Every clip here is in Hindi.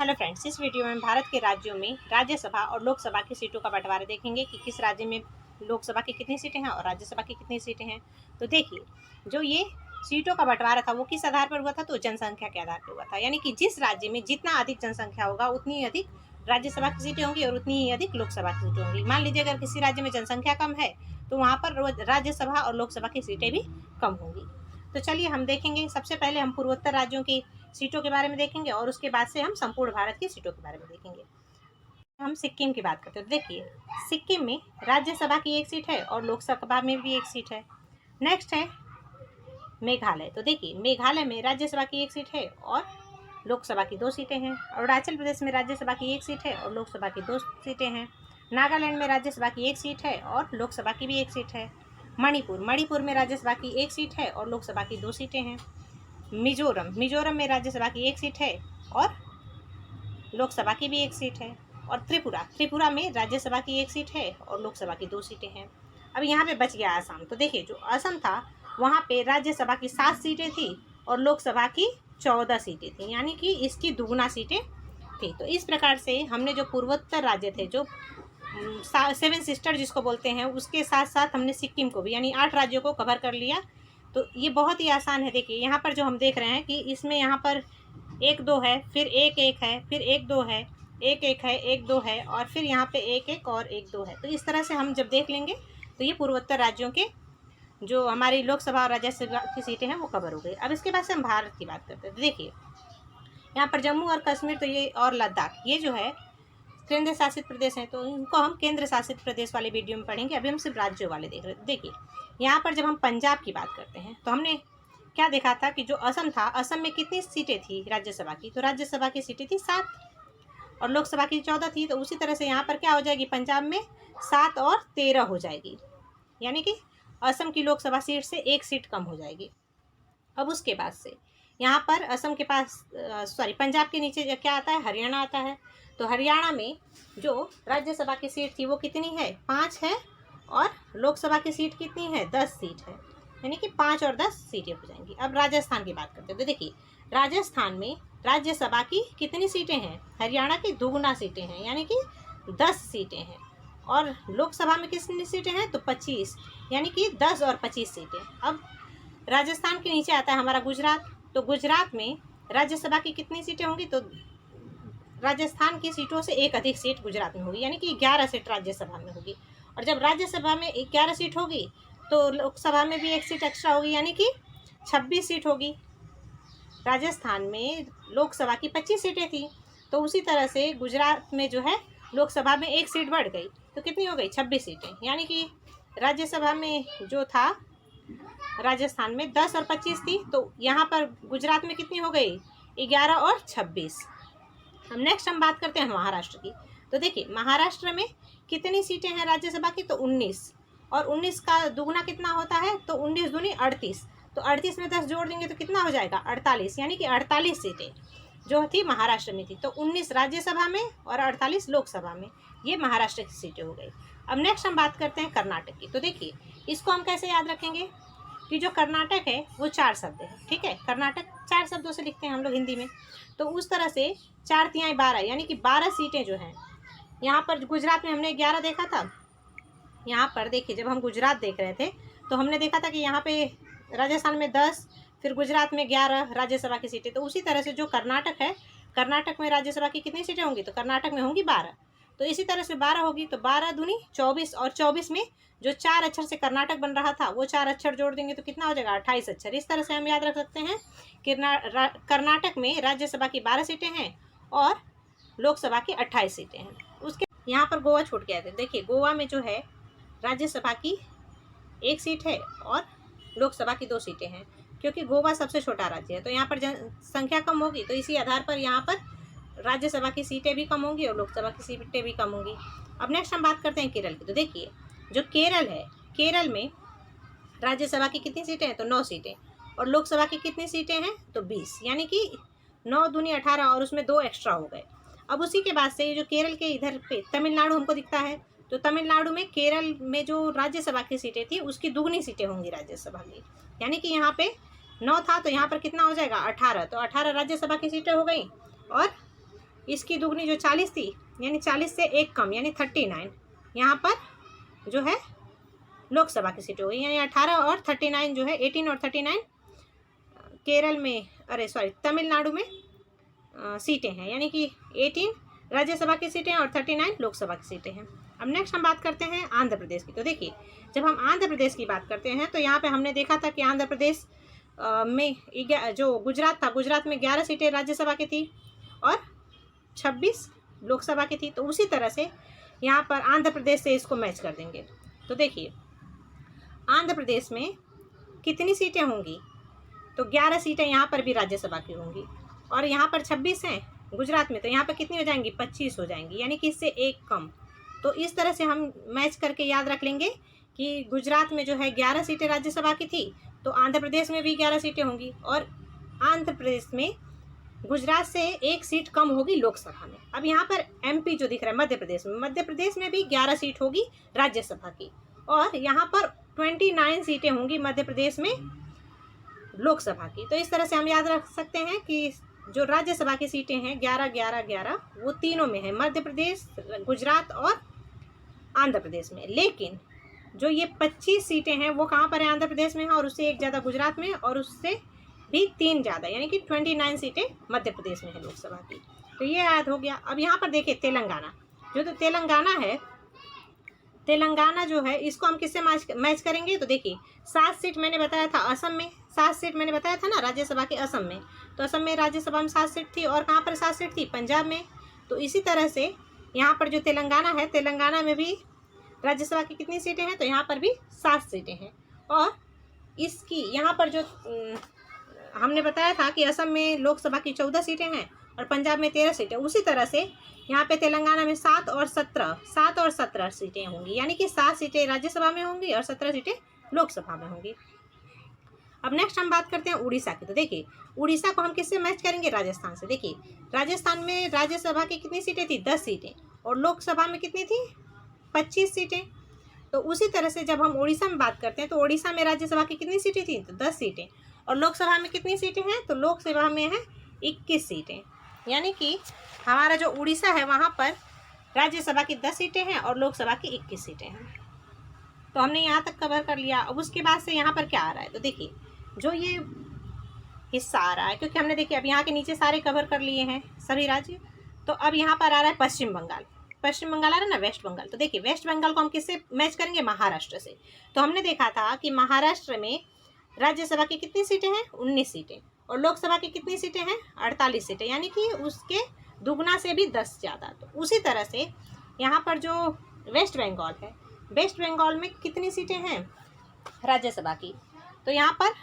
हेलो फ्रेंड्स, इस वीडियो में भारत के राज्यों में राज्यसभा और लोकसभा की सीटों का बंटवारा देखेंगे कि किस राज्य में लोकसभा की कितनी सीटें हैं और राज्यसभा की कितनी सीटें हैं। तो देखिए, जो ये सीटों का बंटवारा था वो किस आधार पर हुआ था, तो जनसंख्या के आधार पर हुआ था। यानी कि जिस राज्य में जितना अधिक जनसंख्या होगा उतनी ही अधिक राज्यसभा की सीटें होंगी और उतनी ही अधिक लोकसभा की सीटें होंगी। मान लीजिए अगर किसी राज्य में जनसंख्या कम है तो वहाँ पर राज्यसभा और लोकसभा की सीटें भी कम होंगी। तो चलिए हम देखेंगे। सबसे पहले हम पूर्वोत्तर राज्यों की सीटों के बारे में देखेंगे और उसके बाद से हम संपूर्ण भारत की सीटों के बारे में देखेंगे। हम सिक्किम की बात करते हैं। देखिए, सिक्किम में राज्यसभा की एक सीट है और लोकसभा में भी एक सीट है। नेक्स्ट है मेघालय। तो देखिए, मेघालय में राज्यसभा की एक सीट है और लोकसभा की 2 सीटें हैं। अरुणाचल प्रदेश में राज्यसभा की एक सीट है और लोकसभा की 2 सीटें हैं। नागालैंड में राज्यसभा की एक सीट है और लोकसभा की भी एक सीट है। मणिपुर में राज्यसभा की एक सीट है और लोकसभा की 2 सीटें हैं। मिजोरम में राज्यसभा की एक सीट है और लोकसभा की भी एक सीट है। और त्रिपुरा में राज्यसभा की एक सीट है और लोकसभा की 2 सीटें हैं। अब यहाँ पे बच गया असम। तो देखिए, जो असम था वहाँ पे राज्यसभा की 7 सीटें थी और लोकसभा की 14 सीटें थी, यानी कि इसकी दुगुना सीटें थी। तो इस प्रकार से हमने जो पूर्वोत्तर राज्य थे, जो 7 सिस्टर जिसको बोलते हैं, उसके साथ साथ हमने सिक्किम को भी, यानी 8 राज्यों को कवर कर लिया। तो ये बहुत ही आसान है। देखिए, यहाँ पर जो हम देख रहे हैं कि इसमें यहाँ पर 1-2 है, फिर 1-1 है, फिर 1-2 है, 1-1 है, 1-2 है और फिर यहाँ पे 1-1 और 1-2 है। तो इस तरह से हम जब देख लेंगे तो ये पूर्वोत्तर राज्यों के जो हमारी लोकसभा और राज्यसभा की सीटें हैं वो कवर हो गई। अब इसके बाद से हम भारत की बात करते हैं। तो देखिए, यहाँ पर जम्मू और कश्मीर तो ये और लद्दाख, ये जो है केंद्र शासित प्रदेश हैं, तो इनको हम केंद्र शासित प्रदेश वाले वीडियो में पढ़ेंगे। अभी हम सिर्फ राज्यों वाले देख रहे हैं। देखिए, यहाँ पर जब हम पंजाब की बात करते हैं तो हमने क्या देखा था कि जो असम था, असम में कितनी सीटें थी राज्यसभा की, तो राज्यसभा की सीटें थी 7 और लोकसभा की 14 थी। तो उसी तरह से यहाँ पर क्या हो जाएगी, पंजाब में 7 और 13 हो जाएगी, यानी कि असम की लोकसभा सीट से 1 सीट कम हो जाएगी। अब उसके बाद से यहाँ पर असम के पास पंजाब के नीचे क्या आता है, हरियाणा आता है। तो हरियाणा में जो राज्यसभा की सीट थी वो कितनी है, 5 है और लोकसभा की सीट कितनी है, 10 सीट है, यानी कि 5 और 10 सीटें हो जाएंगी। अब राजस्थान की बात करते हैं। तो देखिए, राजस्थान में राज्यसभा की कितनी सीटें हैं, हरियाणा की दुगुना सीटें हैं, यानी कि 10 सीटें हैं। और लोकसभा में कितनी सीटें हैं, तो 25, यानी कि 10 और 25 सीटें। अब राजस्थान के नीचे आता है हमारा गुजरात। तो गुजरात में राज्यसभा की कितनी सीटें होंगी, तो राजस्थान की सीटों से 1 अधिक सीट गुजरात में होगी, यानी कि 11 सीट राज्यसभा में होगी। और जब राज्यसभा में 11 सीट होगी तो लोकसभा में भी 1 सीट एक्स्ट्रा होगी, यानी कि 26 सीट होगी। राजस्थान में लोकसभा की 25 सीटें थी, तो उसी तरह से गुजरात में जो है लोकसभा में 1 सीट बढ़ गई, तो कितनी हो गई, 26 सीटें। यानी कि राज्यसभा में जो था राजस्थान में 10 और 25 थी, तो यहाँ पर गुजरात में कितनी हो गई, 11 और 26। हम नेक्स्ट हम बात करते हैं महाराष्ट्र की। तो देखिए, महाराष्ट्र में कितनी सीटें हैं राज्यसभा की, तो 19, और 19 का दुगुना कितना होता है, तो 19 दूनी 38। तो 38 में 10 जोड़ देंगे तो कितना हो जाएगा, 48, यानी कि 48 सीटें जो थी महाराष्ट्र में थी। तो 19 राज्यसभा में और 48 लोकसभा में, ये महाराष्ट्र की सीटें हो गई। अब नेक्स्ट हम बात करते हैं कर्नाटक की। तो देखिए, इसको हम कैसे याद रखेंगे कि जो कर्नाटक है वो 4 शब्द है, ठीक है। कर्नाटक 4 शब्दों से लिखते हैं हम लोग हिंदी में। तो उस तरह से 4 तिहाई 12, यानी कि 12 सीटें जो हैं। यहाँ पर गुजरात में हमने 11 देखा था। यहाँ पर देखिए, जब हम गुजरात देख रहे थे तो हमने देखा था कि यहाँ पे राजस्थान में 10, फिर गुजरात में 11 राज्यसभा की सीटें। तो उसी तरह से जो कर्नाटक है, कर्नाटक में राज्यसभा की कितनी सीटें होंगी, तो कर्नाटक में होंगी 12। तो इसी तरह से 12 होगी, तो 12 दूनी 24, और 24 में जो 4 अक्षर से कर्नाटक बन रहा था वो 4 अक्षर जोड़ देंगे तो कितना हो जाएगा, 28 अक्षर। इस तरह से हम याद रख सकते हैं कि कर्नाटक में राज्यसभा की 12 सीटें हैं और लोकसभा की 28 सीटें हैं। उसके यहाँ पर गोवा छूट गया था। देखिए, गोवा में जो है राज्यसभा की 1 सीट है और लोकसभा की 2 सीटें हैं, क्योंकि गोवा सबसे छोटा राज्य है। तो यहाँ पर जनसंख्या कम होगी, तो इसी आधार पर यहाँ पर राज्यसभा की सीटें भी कम होंगी और लोकसभा की सीटें भी कम होंगी। अब नेक्स्ट हम बात करते हैं केरल की। तो देखिए, जो केरल है, केरल में राज्यसभा की कितनी सीटें हैं, तो 9 सीटें, और लोकसभा की कितनी सीटें हैं, तो 20, यानी कि 9 दूनी 18 और उसमें 2 एक्स्ट्रा हो गए। अब उसी के बाद से जो केरल के इधर पे तमिलनाडु हमको दिखता है, तो तमिलनाडु में केरल में जो राज्यसभा की सीटें थी उसकी दुगनी सीटें होंगी राज्यसभा की, यानी कि यहाँ पे 9 था तो यहाँ पर कितना हो जाएगा, 18। तो 18 राज्यसभा की सीटें हो गई और इसकी दुगनी जो 40 थी, यानी 40 से एक कम, यानी 39 यहाँ पर जो है लोकसभा की सीट हो गई। यानी 18 और 39 जो है, 18 और 39 केरल में, अरे सॉरी, तमिलनाडु में सीटें हैं। यानी कि 18 राज्यसभा की सीटें और 39 लोकसभा की सीटें हैं। अब नेक्स्ट हम बात करते हैं आंध्र प्रदेश की। तो देखिए, जब हम आंध्र प्रदेश की बात करते हैं तो यहाँ पे हमने देखा था कि आंध्र प्रदेश में जो गुजरात था, गुजरात में 11 सीटें राज्यसभा की थी और 26 लोकसभा की थी। तो उसी तरह से यहाँ पर आंध्र प्रदेश से इसको मैच कर देंगे। तो देखिए, आंध्र प्रदेश में कितनी सीटें होंगी, तो 11 सीटें यहाँ पर भी राज्यसभा की होंगी और यहाँ पर 26 हैं गुजरात में, तो यहाँ पर कितनी हो जाएंगी, 25 हो जाएंगी, यानी कि इससे एक कम। तो इस तरह से हम मैच करके याद रख लेंगे कि गुजरात में जो है 11 सीटें राज्यसभा की थी, तो आंध्र प्रदेश में भी 11 सीटें होंगी और आंध्र प्रदेश में गुजरात से एक सीट कम होगी लोकसभा में। अब यहाँ पर एमपी जो दिख रहा है, मध्य प्रदेश में भी 11 सीट होगी राज्यसभा की और यहाँ पर 29 सीटें होंगी मध्य प्रदेश में लोकसभा की। तो इस तरह से हम याद रख सकते हैं कि जो राज्यसभा की सीटें हैं 11, 11, 11, वो तीनों में है, मध्य प्रदेश, गुजरात और आंध्र प्रदेश में। लेकिन जो ये 25 सीटें हैं वो कहाँ पर है, आंध्र प्रदेश में है और उससे एक ज़्यादा गुजरात में और उससे भी 3 ज़्यादा, यानी कि 29 सीटें मध्य प्रदेश में है लोकसभा की। तो ये याद हो गया। अब यहाँ पर देखिए तेलंगाना, जो तो तेलंगाना है, तेलंगाना जो है इसको हम किससे मैच करेंगे, तो देखिए 7 सीट मैंने बताया था असम में, 7 सीट मैंने बताया था ना राज्यसभा के असम में, तो असम में राज्यसभा में 7 सीट थी और कहाँ पर 7 सीट थी, पंजाब में। तो इसी तरह से यहाँ पर जो तेलंगाना है, तेलंगाना में भी राज्यसभा की कितनी सीटें हैं, तो यहाँ पर भी 7 सीटें हैं। और इसकी यहाँ पर जो हमने बताया था कि असम में लोकसभा की 14 सीटें हैं और पंजाब में 13 सीटें, उसी तरह से यहाँ पे तेलंगाना में 7 और 17 सीटें होंगी, यानी कि 7 सीटें राज्यसभा में होंगी और 17 सीटें लोकसभा में होंगी। अब नेक्स्ट हम बात करते हैं उड़ीसा की। तो देखिए, उड़ीसा को हम किससे मैच करेंगे, राजस्थान से। देखिए, राजस्थान में राज्यसभा की कितनी सीटें थी, 10 सीटें और लोकसभा में कितनी थी, 25 सीटें। तो उसी तरह से जब हम उड़ीसा में बात करते हैं तो उड़ीसा में राज्यसभा की कितनी सीटें थी, तो 10 सीटें और लोकसभा में कितनी सीटें हैं, तो लोकसभा में है 21 सीटें। यानी कि हमारा जो उड़ीसा है वहाँ पर राज्यसभा की 10 सीटें हैं और लोकसभा की 21 सीटें हैं। तो हमने यहाँ तक कवर कर लिया। अब उसके बाद से यहाँ पर क्या आ रहा है, तो देखिए जो ये हिस्सा आ रहा है, क्योंकि हमने देखिए अब यहाँ के नीचे सारे कवर कर लिए हैं सभी राज्य, तो अब यहाँ पर आ रहा है पश्चिम बंगाल। पश्चिम बंगाल आ रहा है ना, वेस्ट बंगाल। तो देखिए वेस्ट बंगाल को हम किससे मैच करेंगे, महाराष्ट्र से। तो हमने देखा था कि महाराष्ट्र में राज्यसभा की कितनी सीटें हैं, 19 सीटें और लोकसभा की कितनी सीटें हैं, 48 सीटें, यानी कि उसके दुगना से भी 10 ज़्यादा। तो उसी तरह से यहाँ पर जो वेस्ट बंगाल है, वेस्ट बंगाल में कितनी सीटें हैं राज्यसभा की, तो यहाँ पर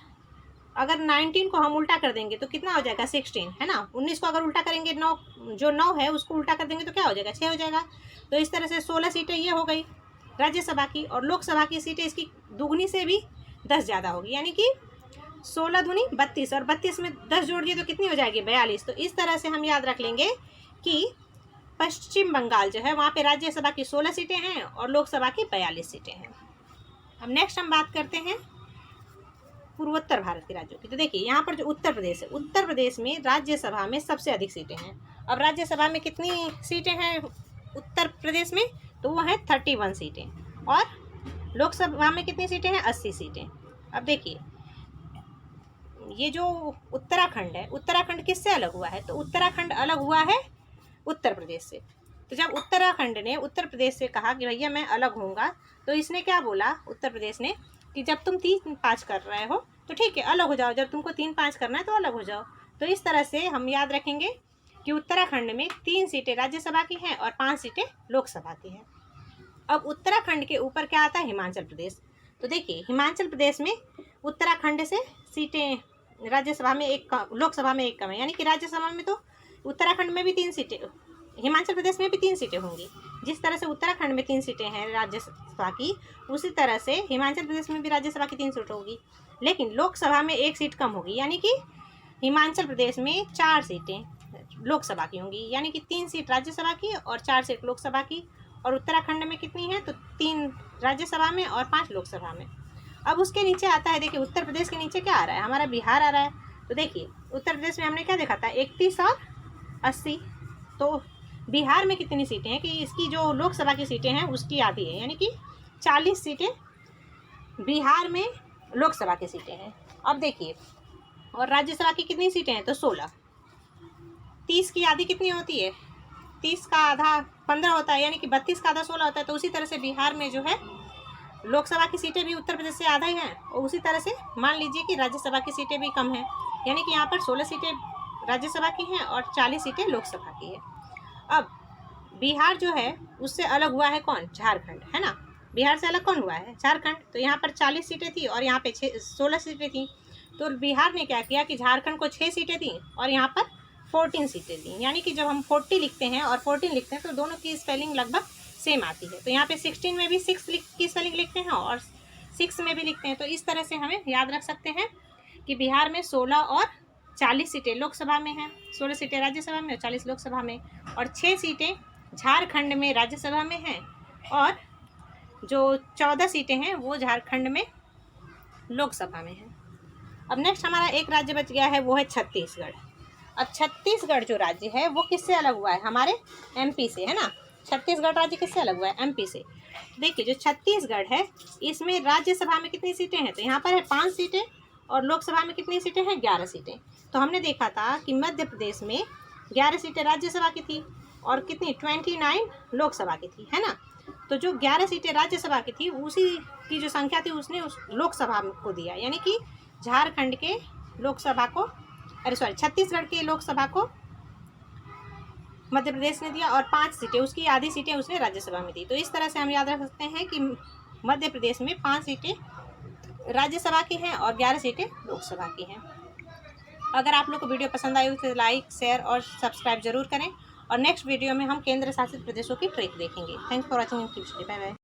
अगर 19 को हम उल्टा कर देंगे तो कितना हो जाएगा, 16 है ना। 19 को अगर उल्टा करेंगे, 9 है उसको उल्टा कर देंगे तो क्या हो जाएगा, 6 हो जाएगा। तो इस तरह से 16 सीटें ये हो गई राज्यसभा की और लोकसभा की सीटें इसकी दुगनी से भी 10 ज़्यादा होगी, यानी कि 16 दूनी 32 और 32 में 10 जोड़ दिए तो कितनी हो जाएगी, 42। तो इस तरह से हम याद रख लेंगे कि पश्चिम बंगाल जो है वहाँ पे राज्यसभा की 16 सीटें हैं और लोकसभा की 42 सीटें हैं। अब नेक्स्ट हम बात करते हैं पूर्वोत्तर भारत के राज्यों की। तो देखिए यहाँ पर जो उत्तर प्रदेश है, उत्तर प्रदेश में राज्यसभा में सबसे अधिक सीटें हैं। अब राज्यसभा में कितनी सीटें हैं उत्तर प्रदेश में, तो वो है 31 सीटें और लोकसभा में कितनी सीटें हैं, 80 सीटें। अब देखिए ये जो उत्तराखंड है, उत्तराखंड किससे अलग हुआ है, तो उत्तराखंड अलग हुआ है उत्तर प्रदेश से। तो जब उत्तराखंड ने उत्तर प्रदेश से कहा कि भैया मैं अलग होऊंगा, तो इसने क्या बोला उत्तर प्रदेश ने कि जब तुम 3-5 कर रहे हो तो ठीक है अलग हो जाओ, जब तुमको 3-5 करना है तो अलग हो जाओ। तो इस तरह से हम याद रखेंगे कि उत्तराखंड में 3 सीटें राज्यसभा की हैं और 5 सीटें लोकसभा की हैं। अब उत्तराखंड के ऊपर क्या आता है, हिमाचल प्रदेश। तो देखिए हिमाचल प्रदेश में उत्तराखंड से सीटें राज्यसभा में एक कम, लोकसभा में एक कम है, यानी कि राज्यसभा में तो उत्तराखंड में भी 3 सीटें, हिमाचल प्रदेश में भी 3 सीटें होंगी। जिस तरह से उत्तराखंड में 3 सीटें हैं राज्यसभा की, उसी तरह से हिमाचल प्रदेश में भी राज्यसभा की 3 सीट होगी, लेकिन लोकसभा में 1 सीट कम होगी, यानी कि हिमाचल प्रदेश में 4 सीटें लोकसभा की होंगी, यानी कि 3 सीट राज्यसभा की और 4 सीट लोकसभा की। और उत्तराखंड में कितनी है, तो 3 राज्यसभा में और 5 लोकसभा में। अब उसके नीचे आता है, देखिए उत्तर प्रदेश के नीचे क्या आ रहा है, हमारा बिहार आ रहा है। तो देखिए उत्तर प्रदेश में हमने क्या देखा था, 31 और 80, तो बिहार में कितनी सीटें हैं कि इसकी जो लोकसभा की सीटें हैं उसकी आधी है, यानी कि 40 सीटें बिहार में लोकसभा की सीटें हैं। अब देखिए, और राज्यसभा की कितनी सीटें हैं, तो 16। 30 की आधी कितनी होती है, 30 का आधा 15 होता है, यानी कि 32 का आधा 16 होता है। तो उसी तरह से बिहार में जो है लोकसभा की सीटें भी उत्तर प्रदेश से आधा ही हैं, और उसी तरह से मान लीजिए कि राज्यसभा की सीटें भी कम हैं, यानी कि यहाँ पर 16 सीटें राज्यसभा की हैं और 40 सीटें लोकसभा की है। अब बिहार जो है उससे अलग हुआ है कौन, झारखंड, है ना। बिहार से अलग कौन हुआ है, झारखंड। तो यहाँ पर 40 सीटें थी और यहाँ पे 16 सीटें थी। तो बिहार ने क्या किया कि झारखंड को 6 सीटें दी और यहाँ पर 14 सीटें दी, यानी कि जब हम 40 लिखते हैं और 14 लिखते हैं तो दोनों की स्पेलिंग लगभग सेम आती है। तो यहाँ पे 16 में भी 6 की स्पेलिंग लिखते हैं और 6 में भी लिखते हैं। तो इस तरह से हमें याद रख सकते हैं कि बिहार में 16 और 40 सीटें लोकसभा में हैं, 16 सीटें राज्यसभा में और 40 लोकसभा में, और 6 सीटें झारखंड में राज्यसभा में हैं और जो 14 सीटें हैं वो झारखंड में लोकसभा में हैं। अब नेक्स्ट हमारा एक राज्य बच गया है, वो है छत्तीसगढ़। अब छत्तीसगढ़ जो राज्य है वो किससे अलग हुआ है, हमारे एमपी से, है ना। छत्तीसगढ़ राज्य किससे अलग हुआ है, एमपी से। देखिए जो छत्तीसगढ़ है इसमें राज्यसभा में कितनी सीटें हैं, तो यहाँ पर है 5 सीटें और लोकसभा में कितनी सीटें हैं, 11 सीटें। तो हमने देखा था कि मध्य प्रदेश में 11 सीटें राज्यसभा की थी और कितनी 29 लोकसभा की थी, है ना। तो जो 11 सीटें राज्यसभा की थी उसी की जो संख्या थी उसने उस लोकसभा को दिया, यानी कि झारखंड के लोकसभा को, छत्तीसगढ़ के लोकसभा को मध्य प्रदेश ने दिया और 5 सीटें, उसकी आधी सीटें उसने राज्यसभा में दी। तो इस तरह से हम याद रख सकते हैं कि मध्य प्रदेश में 5 सीटें राज्यसभा की हैं और 11 सीटें लोकसभा की हैं। अगर आप लोग को वीडियो पसंद आई हो तो लाइक, शेयर और सब्सक्राइब जरूर करें, और नेक्स्ट वीडियो में हम केंद्र शासित प्रदेशों की ट्रिक देखेंगे। Thanks for watching, bye bye.